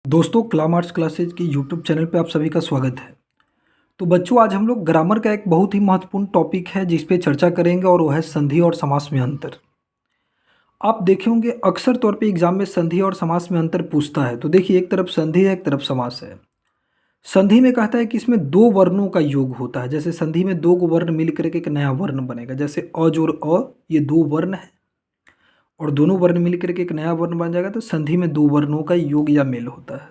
दोस्तों क्लामार्स क्लासेज की YouTube channel पे आप सभी का स्वागत है। तो बच्चों आज हम लोग ग्रामर का एक बहुत ही महत्वपूर्ण टॉपिक है जिस पे चर्चा करेंगे और वो है संधि और समास में अंतर। आप देखे होंगे अक्सर तौर पे एग्जाम में संधि और समास में अंतर पूछता है। तो देखिए एक तरफ संधि है एक तरफ समास है। संधि में कहता है कि इसमें दो वर्णों का योग होता है। जैसे संधि में दो वर्ण मिल करके एक नया वर्ण बनेगा। जैसे अ जोड़ अ, ये दो वर्ण है और दोनों वर्ण मिल करके एक नया वर्ण बन जाएगा। तो संधि में दो वर्णों का योग या मेल होता है।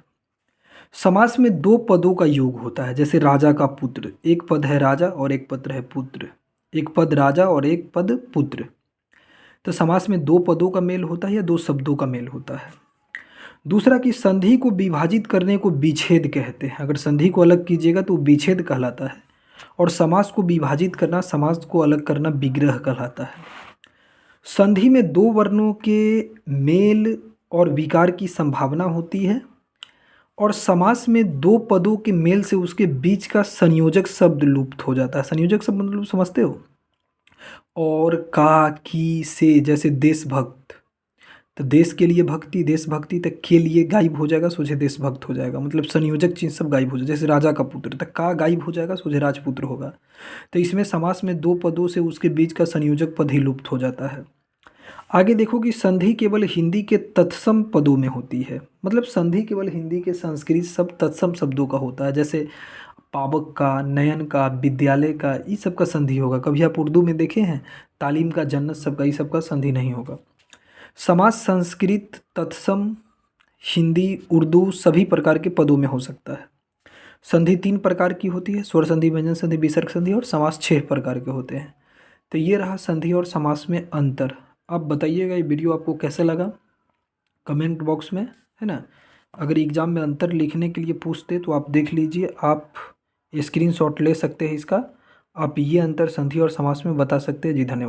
समास में दो पदों का योग होता है। जैसे राजा का पुत्र, एक पद है राजा और एक पद है पुत्र। एक पद राजा और एक पद पुत्र। तो समास में दो पदों का मेल होता है या दो शब्दों का मेल होता है। दूसरा कि संधि को विभाजित करने को विच्छेद कहते हैं। अगर संधि को अलग कीजिएगा तो विच्छेद कहलाता है और समास को विभाजित करना, समास को अलग करना विग्रह कहलाता है। संधि में दो वर्णों के मेल और विकार की संभावना होती है और समास में दो पदों के मेल से उसके बीच का संयोजक शब्द लुप्त हो जाता है। संयोजक शब्द मतलब समझते हो? और का की से, जैसे देशभक्त, तो देश के लिए भक्ति, देशभक्ति तक के लिए गायब हो जाएगा, सोझे देशभक्त हो जाएगा। मतलब संयोजक चीज सब गायब हो जाए। जैसे राजा का पुत्र, तक का गायब हो जाएगा, सोझे राजपुत्र होगा। तो इसमें समास में दो पदों से उसके बीच का संयोजक पद ही लुप्त हो जाता है। आगे देखो कि संधि केवल हिंदी के तत्सम पदों में होती है। मतलब संधि केवल हिंदी के संस्कृत सब तत्सम शब्दों का होता है। जैसे पावक का, नयन का, विद्यालय का, ये सब का संधि होगा। कभी आप उर्दू में देखे हैं तालीम का, जन्नत सबका, ये सब का संधि नहीं होगा। समास संस्कृत, तत्सम, हिंदी, उर्दू सभी प्रकार के पदों में हो सकता है। संधि तीन प्रकार की होती है, स्वर संधि, व्यंजन संधि, विसर्ग संधि, और समास छह प्रकार के होते हैं। तो ये रहा संधि और समास में अंतर। अब बताइएगा ये वीडियो आपको कैसे लगा कमेंट बॉक्स में, है ना। अगर एग्ज़ाम में अंतर लिखने के लिए पूछते तो आप देख लीजिए, आप स्क्रीनशॉट ले सकते हैं इसका। आप ये अंतर संधि और समास में बता सकते हैं। जी धन्यवाद।